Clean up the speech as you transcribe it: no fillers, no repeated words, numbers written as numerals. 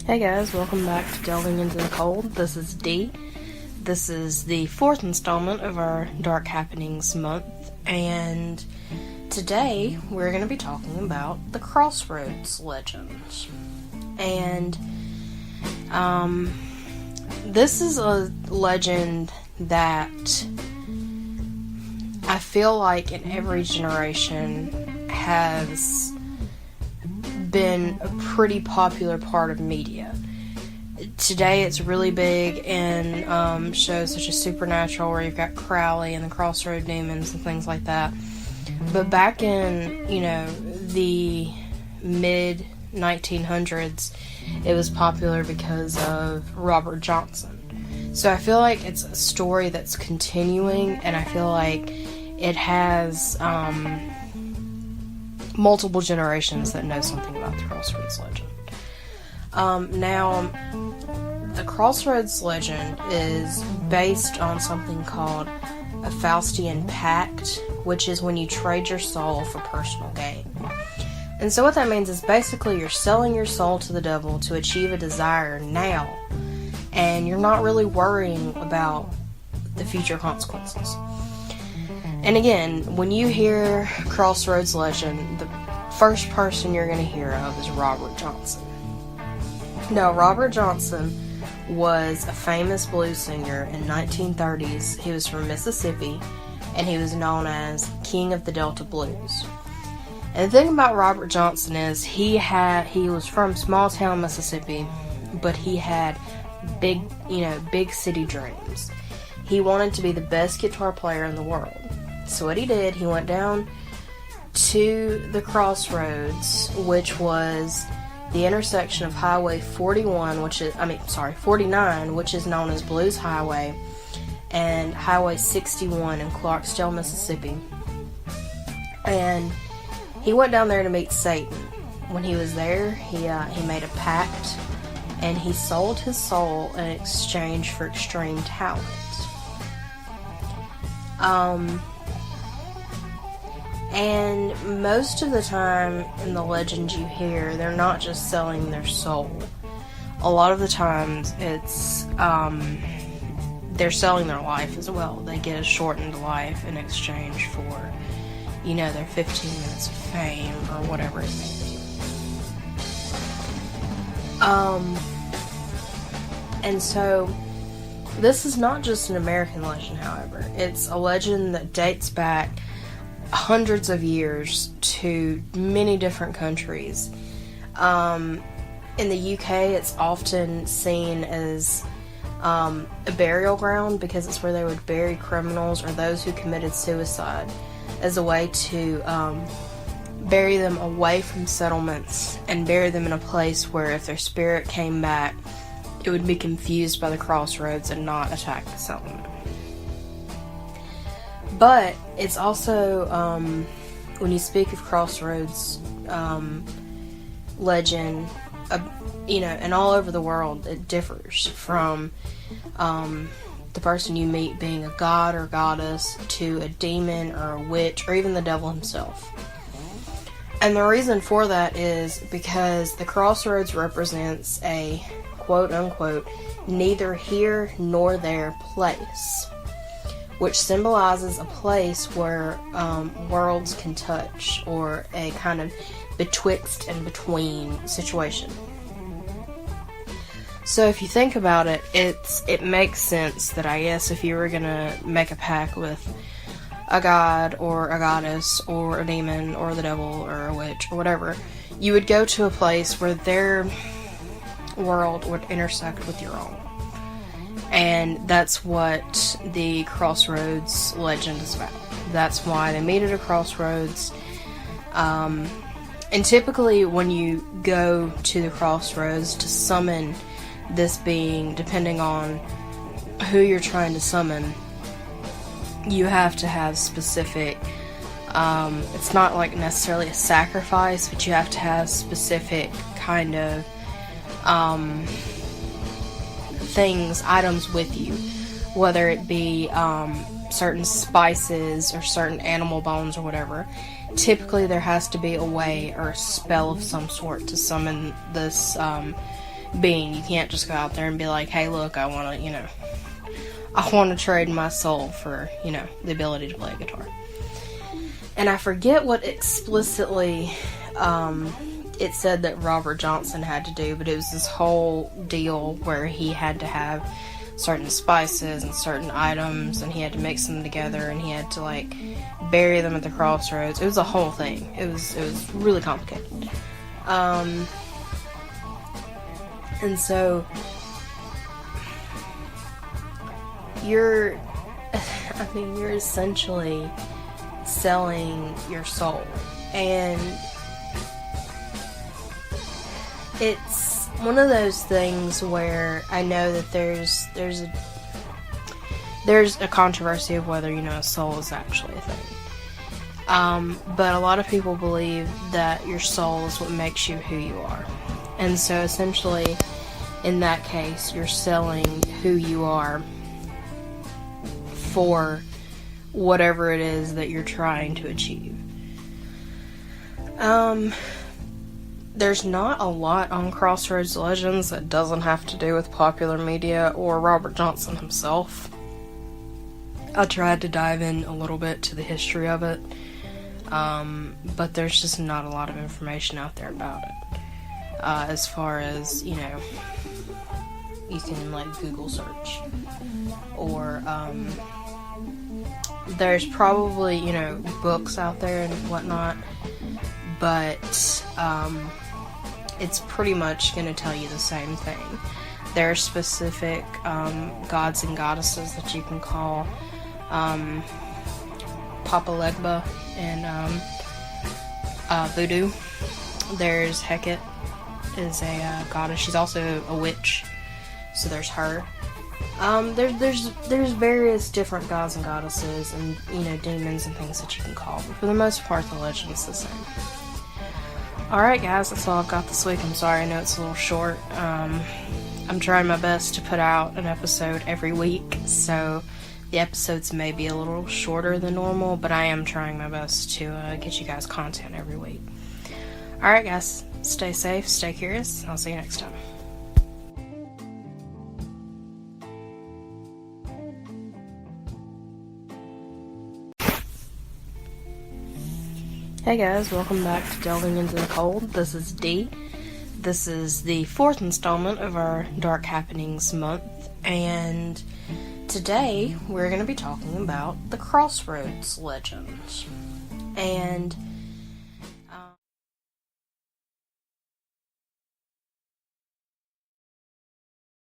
Hey guys, welcome back to Delving into the Cold. This is Dee. This is the fourth installment of our Dark Happenings month, and today we're going to be talking about the Crossroads Legend. And this is a legend that I feel like in every generation has been a pretty popular part of media. Today it's really big in shows such as Supernatural, where you've got Crowley and the Crossroad Demons and things like that. But back in, the mid-1900s, it was popular because of Robert Johnson. So I feel like it's a story that's continuing, and I feel like it has multiple generations that know something about the Crossroads Legend. Now, the Crossroads Legend is based on something called a Faustian Pact, which is when you trade your soul for personal gain. And so what that means is basically you're selling your soul to the devil to achieve a desire now, and you're not really worrying about the future consequences. And again, when you hear Crossroads Legend, the first person you're going to hear of is Robert Johnson. Now, Robert Johnson was a famous blues singer in the 1930s. He was from Mississippi, and he was known as King of the Delta Blues. And the thing about Robert Johnson is he was from small town Mississippi, but he had big city dreams. He wanted to be the best guitar player in the world. So what he did, he went down to the Crossroads, which was the intersection of Highway 49, which is known as Blues Highway, and Highway 61 in Clarksdale, Mississippi. And he went down there to meet Satan. When he was there, he made a pact, and he sold his soul in exchange for extreme talent. And most of the time in the legends you hear, they're not just selling their soul. A lot of the times it's, they're selling their life as well. They get a shortened life in exchange for, their 15 minutes of fame or whatever it may be. And so, this is not just an American legend, however. It's a legend that dates back hundreds of years to many different countries. In the UK, it's often seen as a burial ground because it's where they would bury criminals or those who committed suicide, as a way to bury them away from settlements and bury them in a place where if their spirit came back, it would be confused by the crossroads and not attack the settlement. But it's also, when you speak of Crossroads legend, and all over the world, it differs from the person you meet being a god or goddess to a demon or a witch or even the devil himself. And the reason for that is because the Crossroads represents a quote-unquote neither here nor there place, which symbolizes a place where worlds can touch, or a kind of betwixt and between situation. So if you think about it, it makes sense that I guess if you were gonna make a pact with a god or a goddess or a demon or the devil or a witch or whatever, you would go to a place where their world would intersect with your own. And that's what the Crossroads legend is about. That's why they meet at a crossroads. And typically when you go to the crossroads to summon this being, depending on who you're trying to summon, you have to have specific, it's not like necessarily a sacrifice, but you have to have specific kind of items with you, whether it be certain spices or certain animal bones or whatever. Typically there has to be a way or a spell of some sort to summon this being. You can't just go out there and be like, hey, look, I want to trade my soul for, the ability to play a guitar. And I forget what explicitly it said that Robert Johnson had to do, but it was this whole deal where he had to have certain spices and certain items, and he had to mix them together, and he had to, like, bury them at the crossroads. It was a whole thing. It was really complicated. And so you're essentially selling your soul, and it's one of those things where I know that there's a controversy of whether, a soul is actually a thing. But a lot of people believe that your soul is what makes you who you are. And so essentially, in that case, you're selling who you are for whatever it is that you're trying to achieve. There's not a lot on Crossroads Legends that doesn't have to do with popular media or Robert Johnson himself. I tried to dive in a little bit to the history of it, but there's just not a lot of information out there about it. As far as, you can, like, Google search. Or, there's probably, books out there and whatnot, but it's pretty much going to tell you the same thing. There are specific gods and goddesses that you can call. Papa Legba and Voodoo. There's Hecate is a goddess. She's also a witch, so there's her. There's various different gods and goddesses and, demons and things that you can call, but for the most part, the legend's the same. Alright guys, that's all I've got this week. I'm sorry, I know it's a little short. I'm trying my best to put out an episode every week, so the episodes may be a little shorter than normal, but I am trying my best to get you guys content every week. Alright guys, stay safe, stay curious, and I'll see you next time. Hey guys, welcome back to Delving into the Cold. This is Dee. This is the 4th installment of our Dark Happenings month, and today we're going to be talking about the Crossroads Legend. And